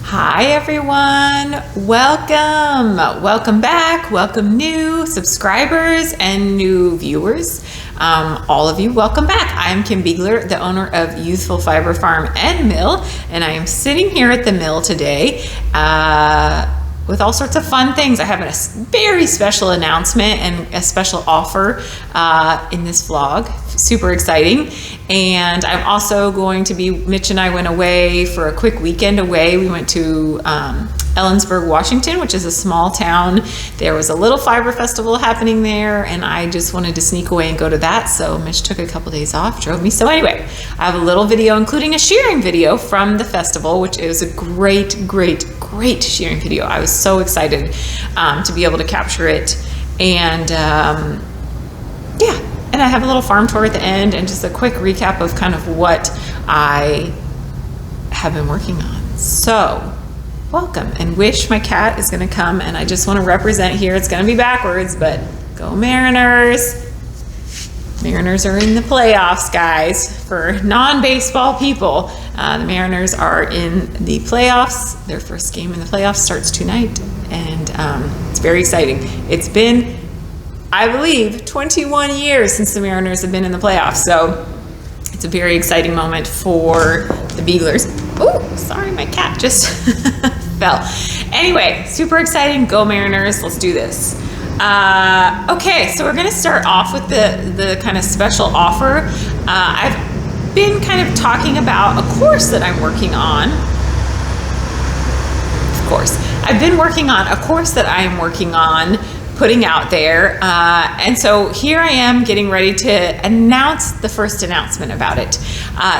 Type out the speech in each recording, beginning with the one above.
Hi everyone, welcome back, welcome new subscribers and new viewers. All of you, welcome back. I'm Kim Beegler, the owner of Ewethful Fiber Farm and Mill, and I am sitting here at the mill today with all sorts of fun things. I have a very special announcement and a special offer in this vlog. Super exciting. And I'm also going to be, Mitch and I went away for a quick weekend away. We went to Ellensburg, Washington, which is a small town. There was a little fiber festival happening there, and I just wanted to sneak away and go to that. So Mitch took a couple days off, drove me. So anyway, I have a little video, including a shearing video from the festival, which is a great shearing video. I was so excited to be able to capture it. And yeah, and I have a little farm tour at the end and just a quick recap of kind of what I have been working on. So welcome, and Wish, my cat, is going to come, and I just want to represent here. It's going to be backwards, but go Mariners. Mariners are in the playoffs, guys. For non-baseball people, the Mariners are in the playoffs. Their first game in the playoffs starts tonight, and it's very exciting. It's been, I believe, 21 years since the Mariners have been in the playoffs, so it's a very exciting moment for the Beeglers. Oh, sorry, my cat just fell. Anyway, super exciting. Go Mariners. Let's do this. Okay, so we're going to start off with the kind of special offer. I've been kind of talking about a course that I'm working on. Of course, I've been working on a course that I am working on putting out there, and so here I am getting ready to announce the first announcement about it.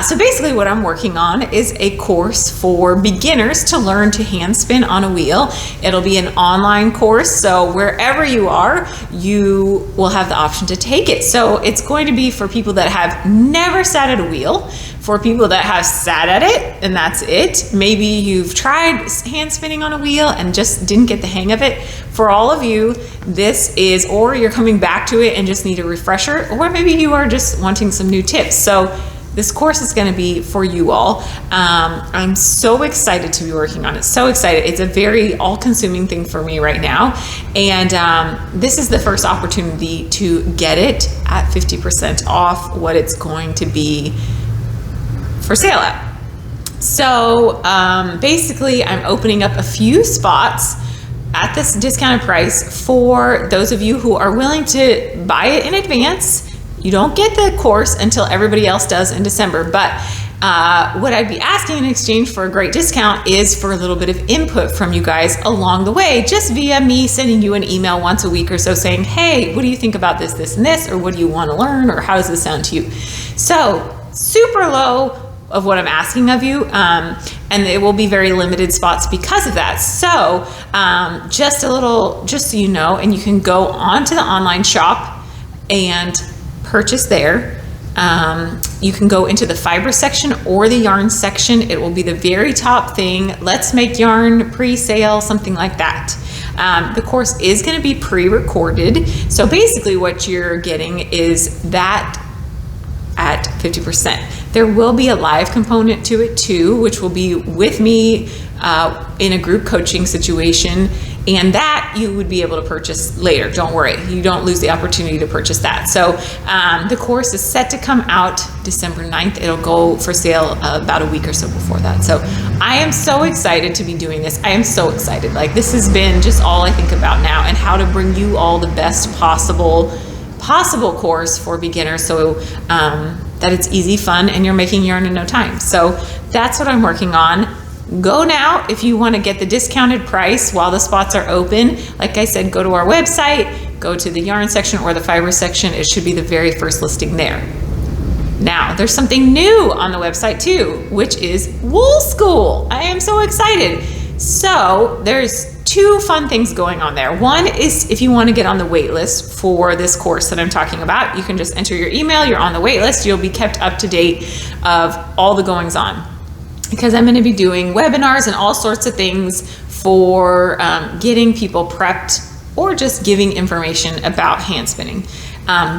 So basically what I'm working on is a course for beginners to learn to hand spin on a wheel. It'll be an online course, so wherever you are, you will have the option to take it. So it's going to be for people that have never sat at a wheel, for people that have sat at it and that's it. Maybe you've tried hand spinning on a wheel and just didn't get the hang of it. For all of you, this is, or you're coming back to it and just need a refresher, or maybe you are just wanting some new tips. So this course is going to be for you all. I'm so excited to be working on it. So excited. It's a very all-consuming thing for me right now. And this is the first opportunity to get it at 50% off what it's going to be for sale at. So basically I'm opening up a few spots at this discounted price for those of you who are willing to buy it in advance. You don't get the course until everybody else does in December, but what I'd be asking in exchange for a great discount is for a little bit of input from you guys along the way, just via me sending you an email once a week or so saying, hey, what do you think about this, this, and this, or what do you want to learn, or how does this sound to you? So super low of what I'm asking of you, and it will be very limited spots because of that. So just so you know, and you can go onto the online shop and purchase there. You can go into the fiber section or the yarn section. It will be the very top thing. Let's make yarn pre-sale, something like that. The course is going to be pre-recorded. So basically what you're getting is that at 50%. There will be a live component to it too, which will be with me in a group coaching situation, and that you would be able to purchase later. Don't worry, you don't lose the opportunity to purchase that. So the course is set to come out December 9th. It'll go for sale about a week or so before that. So I am so excited to be doing this. I am so excited. Like, this has been just all I think about now, and how to bring you all the best possible course for beginners, so that it's easy, fun, and you're making yarn in no time. So that's what I'm working on. Go now if you want to get the discounted price while the spots are open. Like I said, go to our website, go to the yarn section or the fiber section. It should be the very first listing there. Now, there's something new on the website too, which is Wool School. I am so excited. So there's two fun things going on there. One is, if you want to get on the wait list for this course that I'm talking about, you can just enter your email, you're on the wait list, you'll be kept up to date of all the goings on. Because I'm going to be doing webinars and all sorts of things for getting people prepped, or just giving information about hand spinning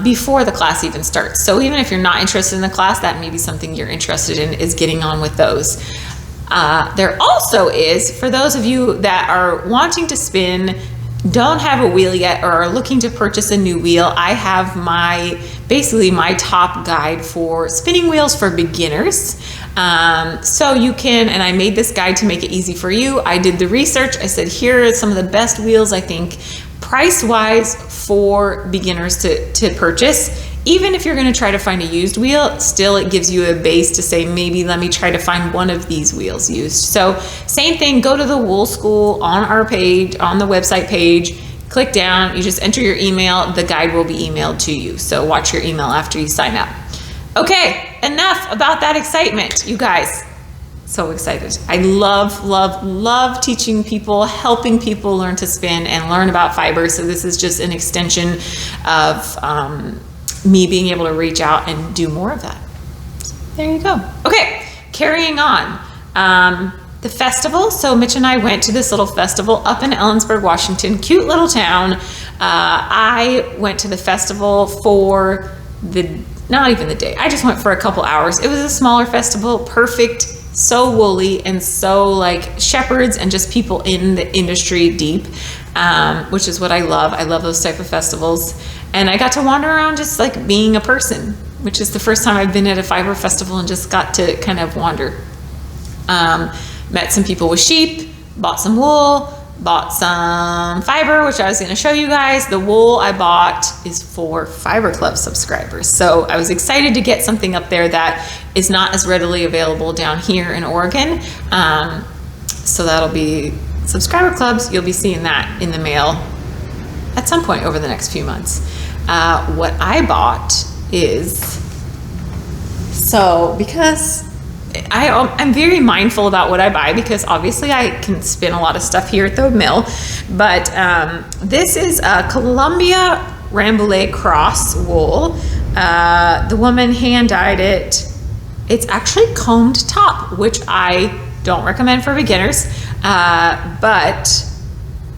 before the class even starts. So even if you're not interested in the class, that may be something you're interested in, is getting on with those. There also is, for those of you that are wanting to spin, don't have a wheel yet, or are looking to purchase a new wheel, I have basically my top guide for spinning wheels for beginners. So you can, and I made this guide to make it easy for you. I did the research. I said, here are some of the best wheels I think price-wise for beginners to purchase. Even if you're going to try to find a used wheel, still it gives you a base to say, maybe let me try to find one of these wheels used. So same thing, go to the Wool School on our page, on the website page, click down, you just enter your email, the guide will be emailed to you. So watch your email after you sign up. Okay, enough about that excitement, you guys. So excited. I love teaching people, helping people learn to spin and learn about fiber. So this is just an extension of me being able to reach out and do more of that. There you go. Okay, carrying on. The festival. So Mitch and I went to this little festival up in Ellensburg, Washington, cute little town. I went to the festival for not even the day. I just went for a couple hours. It was a smaller festival, perfect, so woolly and so like shepherds and just people in the industry deep, which is what I love. I love those type of festivals. And I got to wander around just like being a person, which is the first time I've been at a fiber festival and just got to kind of wander. Met some people with sheep, bought some wool, bought some fiber, which I was going to show you guys. The wool I bought is for Fiber Club subscribers. So I was excited to get something up there that is not as readily available down here in Oregon. So that'll be subscriber clubs. You'll be seeing that in the mail at some point over the next few months. What I bought is, so because I'm very mindful about what I buy, because obviously I can spin a lot of stuff here at the mill, but this is a Columbia Rambouillet cross wool. The woman hand dyed it. It's actually combed top, which I don't recommend for beginners,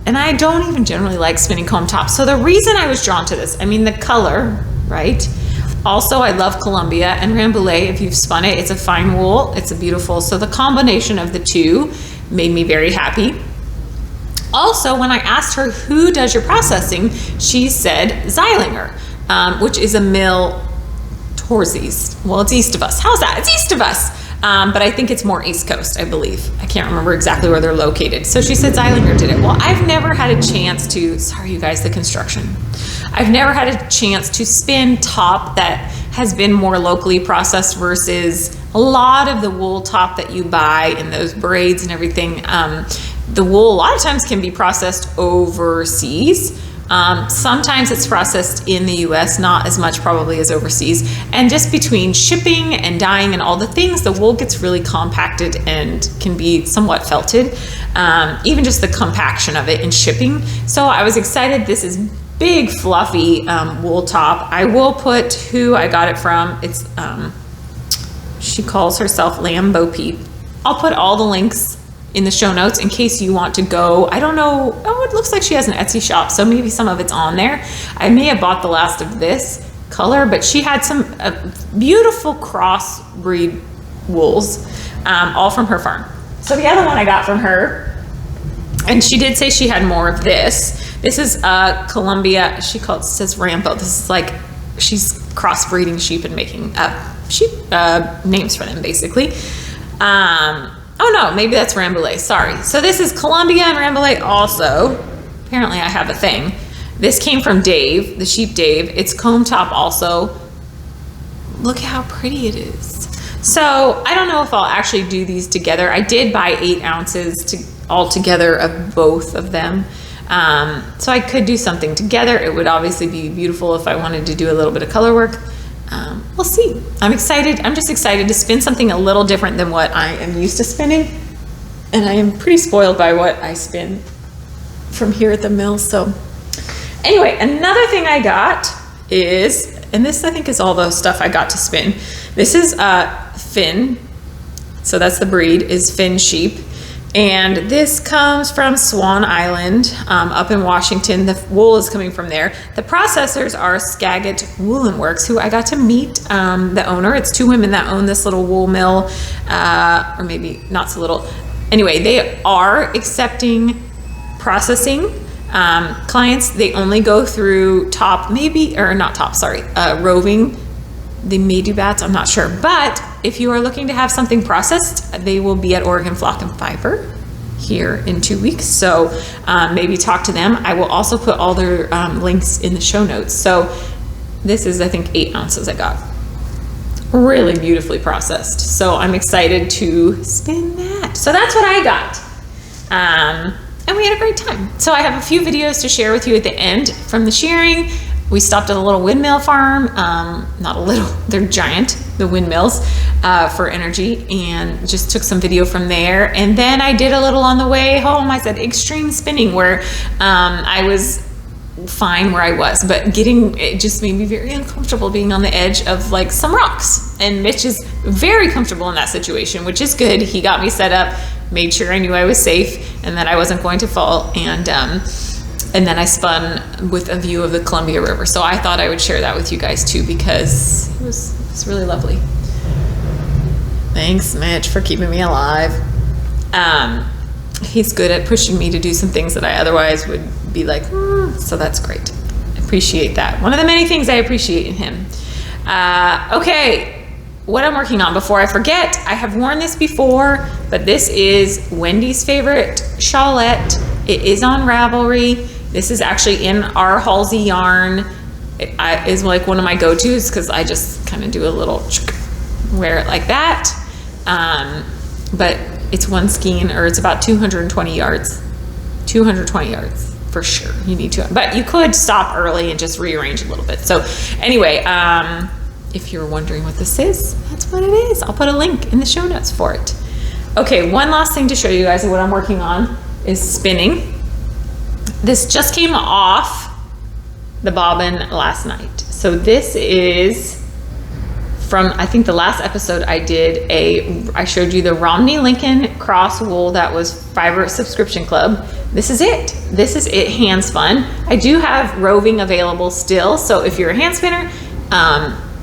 and I don't even generally like spinning comb tops. So the reason I was drawn to this, I mean the color, right? Also, I love Columbia and Rambouillet. If you've spun it, it's a fine wool. It's a beautiful. So the combination of the two made me very happy. Also, when I asked her who does your processing, she said Zeilinger, which is a mill towards the east. Well, it's east of us. How's that? It's east of us. But I think it's more East Coast, I believe. I can't remember exactly where they're located. So she said Zeilinger did it. Well, I've never had a chance to, sorry you guys, the construction. I've never had a chance to spin top that has been more locally processed versus a lot of the wool top that you buy in those braids and everything. The wool a lot of times can be processed overseas. Sometimes it's processed in the US, not as much probably as overseas. And just between shipping and dyeing and all the things, the wool gets really compacted and can be somewhat felted. Even just the compaction of it in shipping. So I was excited. This is big fluffy wool top. I will put who I got it from. It's she calls herself Lamb Bo Peep. I'll put all the links in the show notes in case you want to go. I don't know. Oh, it looks like she has an Etsy shop, so maybe some of it's on there. I may have bought the last of this color, but she had some beautiful cross breed wools, all from her farm. So the other one I got from her, and she did say she had more of this. This is Columbia. She says Rambo. This is like she's crossbreeding sheep and making sheep names for them, basically. Oh no, maybe that's Rambouillet, sorry. So this is Columbia and Rambouillet also. Apparently I have a thing. This came from Dave, the sheep Dave. It's comb top also. Look how pretty it is. So I don't know if I'll actually do these together. I did buy 8 ounces all together of both of them. So I could do something together. It would obviously be beautiful if I wanted to do a little bit of color work. We'll see. I'm excited. I'm just excited to spin something a little different than what I am used to spinning. And I am pretty spoiled by what I spin from here at the mill. So anyway, another thing I got is, and this I think is all the stuff I got to spin. This is Finn. So that's the breed, is Finn sheep. And this comes from Swan Island up in Washington. The wool is coming from there. The processors are Skagit Woolen Works, who I got to meet the owner. It's 2 women that own this little wool mill, or maybe not so little. Anyway, they are accepting processing clients. They only go through roving. They may do bats, I'm not sure. But if you are looking to have something processed, they will be at Oregon Flock and Fiber here in 2 weeks. So maybe talk to them. I will also put all their links in the show notes. So this is, I think, 8 ounces I got. Really beautifully processed. So I'm excited to spin that. So that's what I got. And we had a great time. So I have a few videos to share with you at the end from the shearing. We stopped at a little windmill farm, not a little, they're giant, the windmills, for energy, and just took some video from there. And then I did a little on the way home. I said extreme spinning, where I was fine where I was, but it just made me very uncomfortable being on the edge of like some rocks. And Mitch is very comfortable in that situation, which is good. He got me set up, made sure I knew I was safe and that I wasn't going to fall. And then I spun with a view of the Columbia River. So I thought I would share that with you guys too, because it was really lovely. Thanks, Mitch, for keeping me alive. He's good at pushing me to do some things that I otherwise would be like, so that's great. I appreciate that. One of the many things I appreciate in him. Okay, what I'm working on before I forget, I have worn this before, but this is Wendy's favorite Shawlette. It is on Ravelry. This is actually in our Halsey yarn. It is like one of my go-tos because I just kind of do a little wear it like that. But it's one skein, or it's about 220 yards. 220 yards for sure. You need to, but you could stop early and just rearrange a little bit. So anyway, if you're wondering what this is, that's what it is. I'll put a link in the show notes for it. Okay, one last thing to show you guys of what I'm working on is spinning. This just came off the bobbin last night. So this is from, I think the last episode I did, I showed you the Romney Lincoln cross wool that was Fiber Subscription Club. This is it. This is it hand spun. I do have roving available still. So if you're a hand spinner,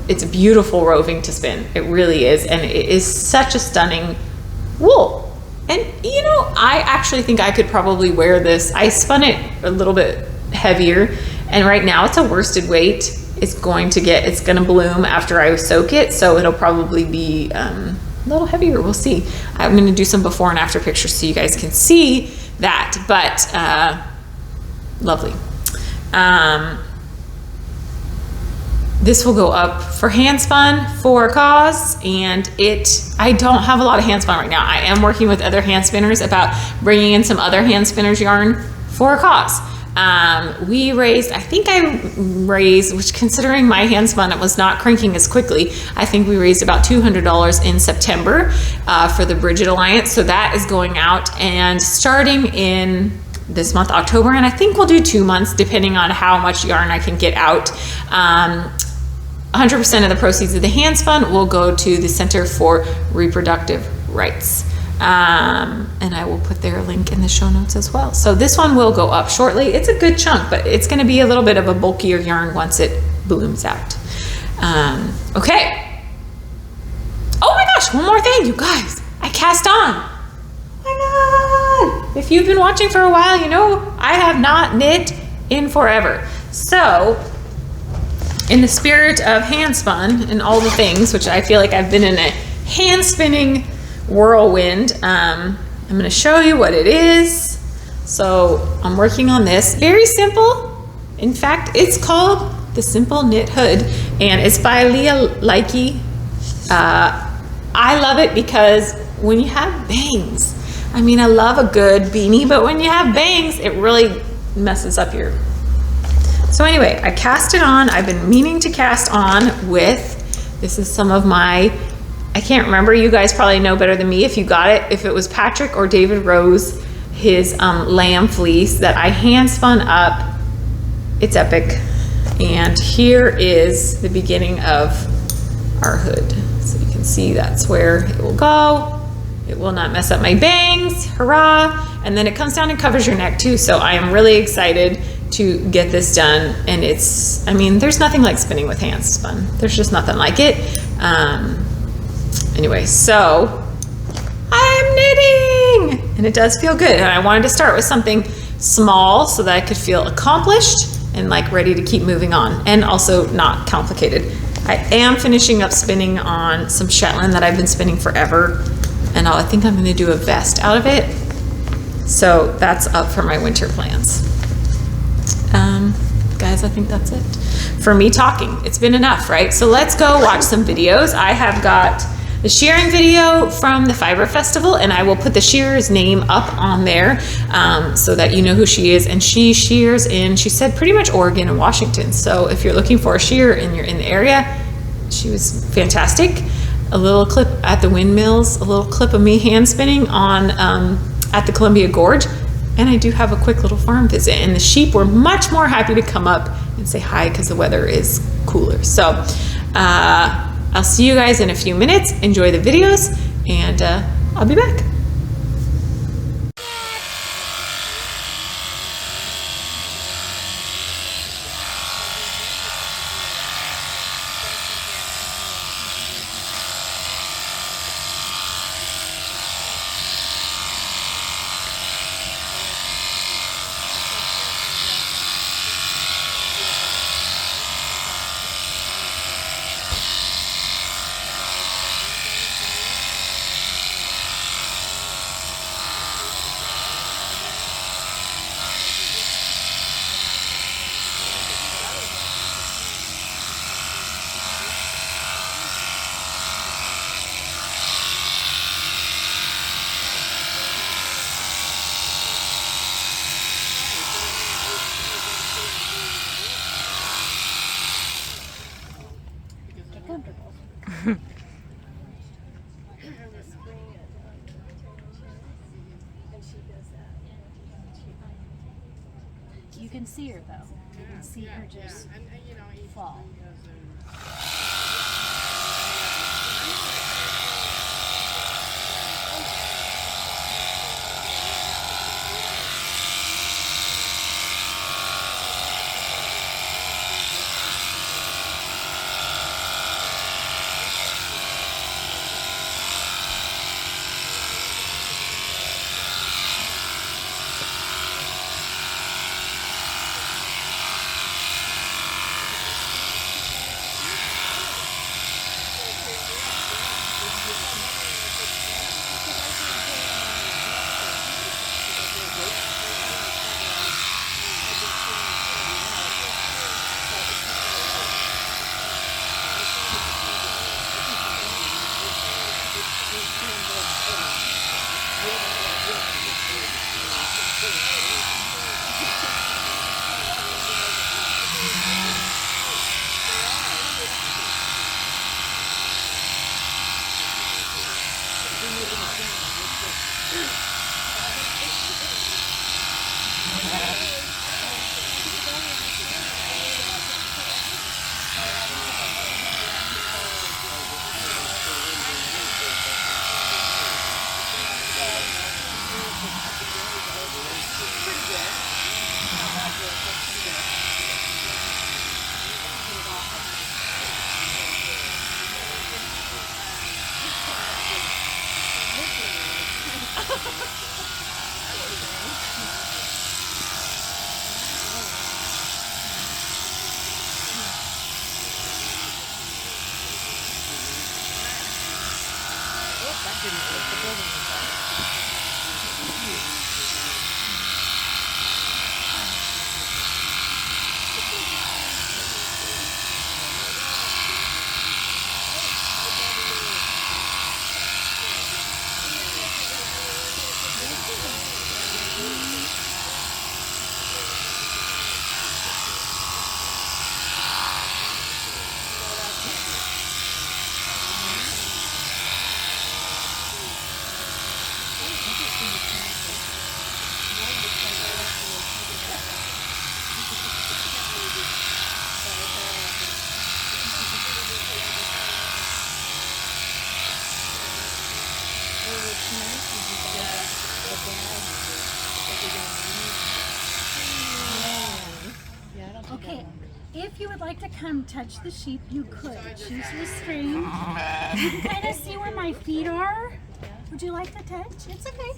it's beautiful roving to spin. It really is. And it is such a stunning wool. And you know, I actually think I could probably wear this. I spun it a little bit heavier, and right now it's a worsted weight. It's going to bloom after I soak it, so it'll probably be a little heavier. We'll see. I'm going to do some before and after pictures so you guys can see that, but lovely. This will go up for hand spun for a cause, and I don't have a lot of hand spun right now. I am working with other hand spinners about bringing in some other hand spinners yarn for a cause. We raised, I think I raised, which considering my hand spun, it was not cranking as quickly. I think we raised about $200 in September for the Bridget Alliance. So that is going out and starting in this month, October, and I think we'll do 2 months depending on how much yarn I can get out. 100% of the proceeds of the hand spun will go to the Center for Reproductive Rights. And I will put their link in the show notes as well. So this one will go up shortly. It's a good chunk, but it's going to be a little bit of a bulkier yarn once it blooms out. Okay. Oh my gosh, one more thing, you guys. I cast on. Oh my God. If you've been watching for a while, you know I have not knit in forever. So in the spirit of hand spun and all the things, which I feel like I've been in a hand spinning whirlwind, I'm going to show you what it is. So I'm working on this. Very simple. In fact, it's called the Simple Knit Hood, and it's by Lia Lykke. I love it because when you have bangs, I mean, I love a good beanie, but when you have bangs, it really messes up your... So anyway, I cast it on. I've been meaning to cast on with, this is some of my, I can't remember, you guys probably know better than me if you got it, if it was Patrick or David Rose, his lamb fleece that I hand spun up. It's epic. And here is the beginning of our hood. So you can see that's where it will go. It will not mess up my bangs, hurrah. And then it comes down and covers your neck too. So I am really excited to get this done. And it's, I mean, there's nothing like spinning with hand spun. There's just nothing like it. Anyway, so I'm knitting and it does feel good. And I wanted to start with something small so that I could feel accomplished and like ready to keep moving on, and also not complicated. I am finishing up spinning on some Shetland that I've been spinning forever, and I think I'm going to do a vest out of it. So that's up for my winter plans. Guys, I think that's it for me talking. It's been enough, right? So let's go watch some videos. I have got the shearing video from the Fiber Festival, and I will put the shearer's name up on there so that you know who she is. And she shears in, she said, pretty much Oregon and Washington. So if you're looking for a shearer and you're in the area, she was fantastic. A little clip at the Windmills, a little clip of me hand spinning on at the Columbia Gorge. And I do have a quick little farm visit, and the sheep were much more happy to come up and say hi because the weather is cooler. So I'll see you guys in a few minutes. Enjoy the videos, and I'll be back. You can see her though. You can see her just fall. if you would like to come touch the sheep, you could. She's restrained. You can kind of see where my feet are. Would you like to touch? It's okay.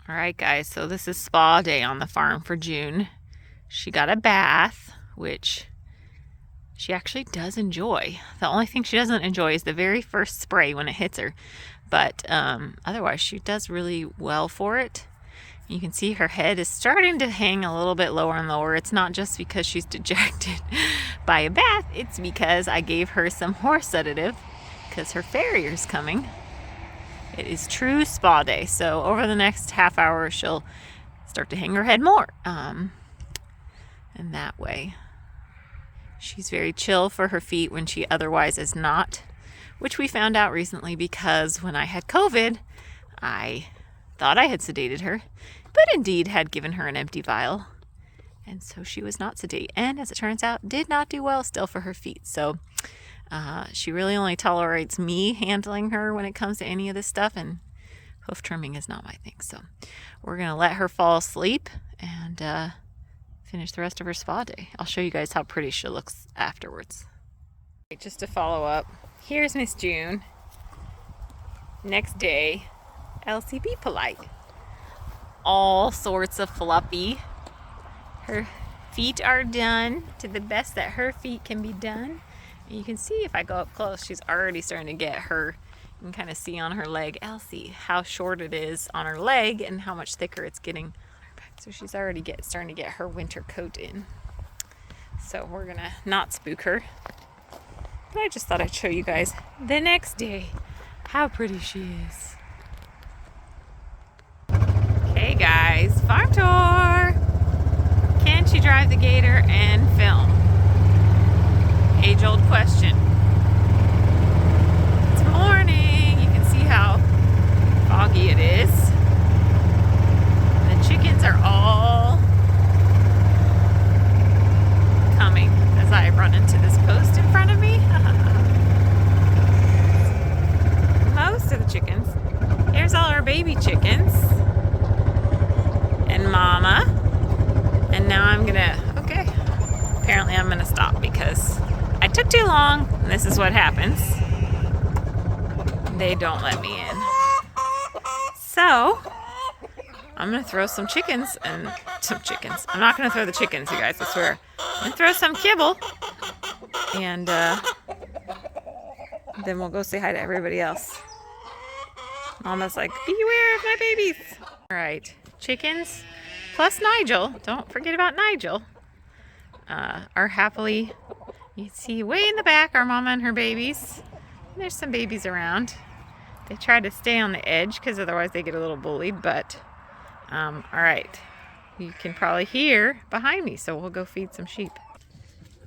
Alright guys, so this is spa day on the farm for June. She got a bath, which she actually does enjoy. The only thing she doesn't enjoy is the very first spray when it hits her. But otherwise she does really well for it. You can see her head is starting to hang a little bit lower and lower. It's not just because she's dejected by a bath. It's because I gave her some horse sedative because her farrier's coming. It is true spa day. So over the next half hour, she'll start to hang her head more. And that way, she's very chill for her feet when she otherwise is not, which we found out recently because when I had COVID, I thought I had sedated her, but indeed had given her an empty vial. And so she was not sedate. And as it turns out, did not do well still for her feet. So she really only tolerates me handling her when it comes to any of this stuff, and hoof trimming is not my thing. So we're going to let her fall asleep and finish the rest of her spa day. I'll show you guys how pretty she looks afterwards. Just to follow up, here's Miss June. Next day, Elsie, be polite. All sorts of fluffy. Her feet are done to the best that her feet can be done. You can see if I go up close, she's already starting to get her, you can kind of see on her leg, Elsie, how short it is on her leg and how much thicker it's getting. So she's already starting to get her winter coat in. So we're gonna not spook her. But I just thought I'd show you guys the next day how pretty she is. Okay guys, farm tour. Can she drive the gator and film? Age-old question. It's morning. You can see how foggy it is. The chickens are all coming as I run into this post in front of me. Most of the chickens. Here's all our baby chickens. And Mama. And now I'm gonna, okay. Apparently I'm gonna stop because I took too long, and this is what happens. They don't let me in. So, I'm gonna throw some chickens and some chickens. I'm not gonna throw the chickens, you guys, I swear. I'm gonna throw some kibble, and then we'll go say hi to everybody else. Mama's like, beware of my babies. All right, chickens plus Nigel, don't forget about Nigel, are happily, you see way in the back our mama and her babies. There's some babies around. They try to stay on the edge because otherwise they get a little bullied, but all right, you can probably hear behind me, so we'll go feed some sheep.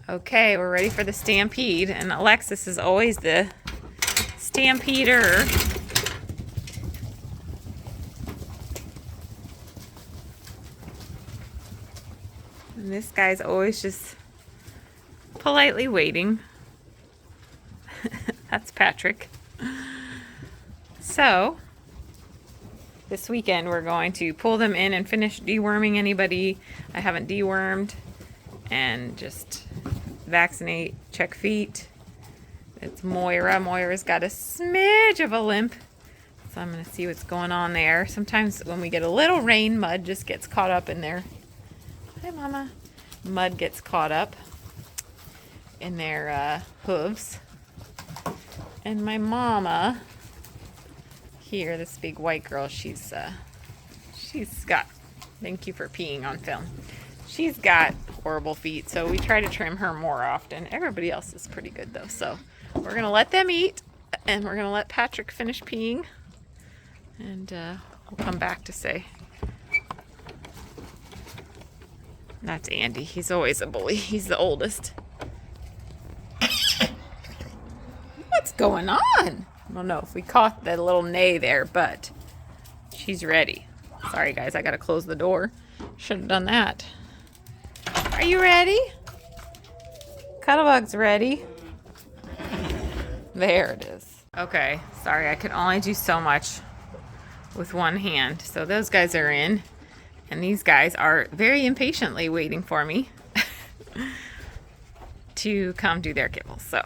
Okay, we're ready for the stampede, and Alexis is always the stampeder. And this guy's always just politely waiting. That's Patrick. So, this weekend we're going to pull them in and finish deworming anybody I haven't dewormed, and just vaccinate, check feet. It's Moira. Moira's got a smidge of a limp, so I'm going to see what's going on there. Sometimes when we get a little rain, mud just gets caught up in their... Hi, Mama. Mud gets caught up in their hooves. And my mama here, this big white girl, she's got... Thank you for peeing on film. She's got horrible feet, so we try to trim her more often. Everybody else is pretty good, though, so we're going to let them eat, and we're going to let Patrick finish peeing, and we'll come back to say. That's Andy. He's always a bully. He's the oldest. What's going on? I don't know if we caught that little neigh there, but she's ready. Sorry, guys. I got to close the door. Should have done that. Are you ready? Cuddlebug's ready. There it is. Okay. Sorry, I could only do so much with one hand. So those guys are in. And these guys are very impatiently waiting for me to come do their kibbles. So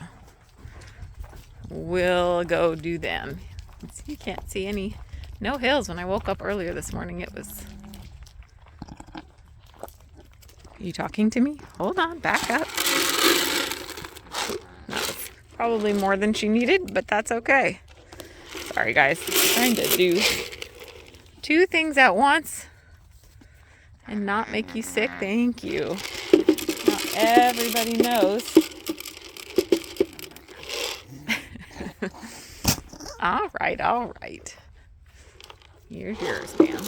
we'll go do them. You can't see any, no hills. When I woke up earlier this morning, it was... Are you talking to me? Hold on, back up. That was probably more than she needed, but that's okay. Sorry, guys. I'm trying to do 2 things at once and not make you sick. Thank you. Not everybody knows. All right. Here's yours, ma'am.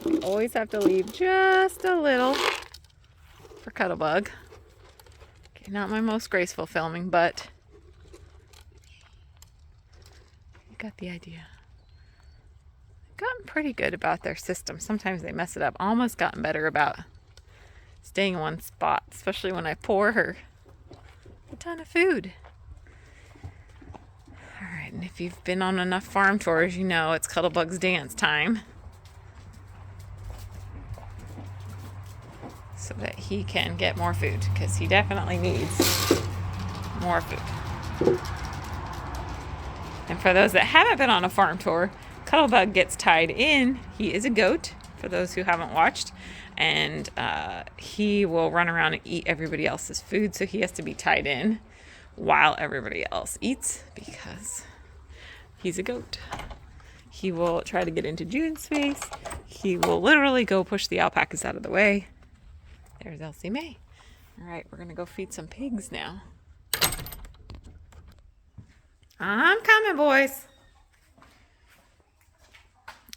We always have to leave just a little for Cuddlebug. Okay, not my most graceful filming, but you got the idea. Gotten pretty good about their system. Sometimes they mess it up. Almost gotten better about staying in one spot, especially when I pour her a ton of food. All right, and if you've been on enough farm tours, you know it's Cuddlebug's dance time, so that he can get more food, because he definitely needs more food. And for those that haven't been on a farm tour, Cuddlebug gets tied in. He is a goat, for those who haven't watched, and he will run around and eat everybody else's food, so he has to be tied in while everybody else eats, because he's a goat. He will try to get into June's face. He will literally go push the alpacas out of the way. There's Elsie Mae. All right, we're gonna go feed some pigs now. I'm coming, boys.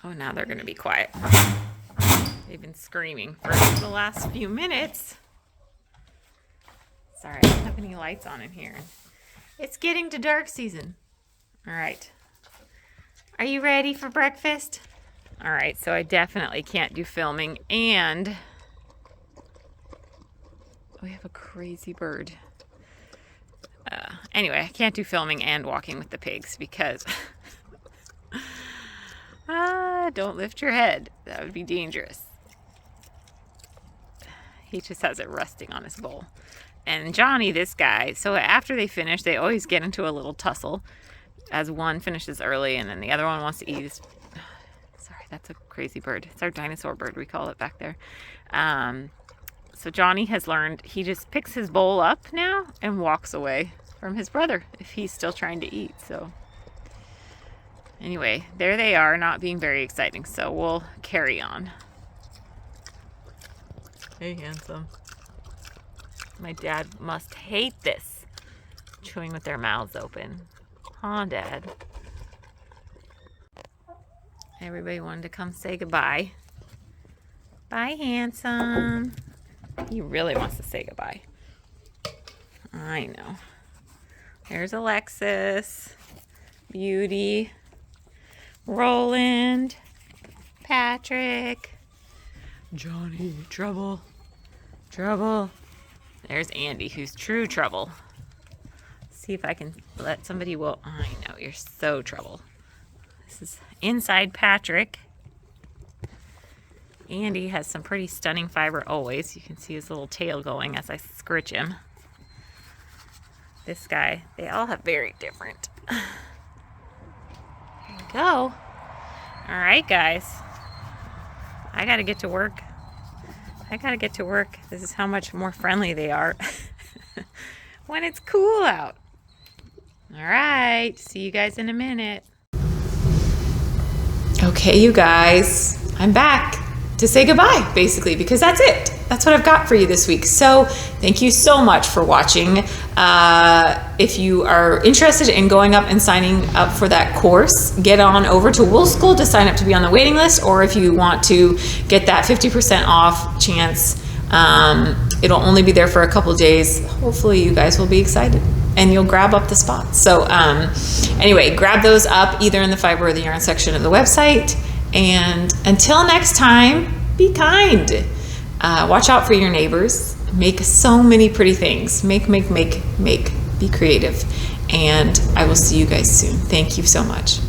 Oh, now they're gonna be quiet. They've been screaming for the last few minutes. Sorry, I don't have any lights on in here. It's getting to dark season. All right. Are you ready for breakfast? All right, so I definitely can't do filming, and we have a crazy bird. Anyway, I can't do filming and walking with the pigs because don't lift your head. That would be dangerous. He just has it resting on his bowl. And Johnny, this guy, so after they finish, they always get into a little tussle as one finishes early and then the other one wants to eat. Sorry, that's a crazy bird. It's our dinosaur bird, we call it back there. So Johnny has learned, he just picks his bowl up now and walks away from his brother if he's still trying to eat. So anyway, there they are, not being very exciting. So we'll carry on. Hey, handsome. My dad must hate this, chewing with their mouths open. Huh, Dad? Everybody wanted to come say goodbye. Bye, handsome. He really wants to say goodbye. I know. There's Alexis, Beauty, Roland, Patrick, Johnny, Trouble, Trouble. There's Andy, who's true trouble. See if I can let somebody will. I know, you're so trouble. This is inside Patrick. Andy has some pretty stunning fiber always. You can see his little tail going as I scritch him. This guy, they all have very different. There we go. All right, guys. I gotta get to work. This is how much more friendly they are when it's cool out. All right, see you guys in a minute. Okay, you guys, I'm back to say goodbye, basically, because that's it. That's what I've got for you this week. So thank you so much for watching. If you are interested in going up and signing up for that course, get on over to Wool School to sign up to be on the waiting list, or if you want to get that 50% off chance, it'll only be there for a couple days. Hopefully you guys will be excited and you'll grab up the spots. So anyway, grab those up either in the fiber or the yarn section of the website. And until next time, be kind. Watch out for your neighbors. Make so many pretty things. Make. Be creative. And I will see you guys soon. Thank you so much.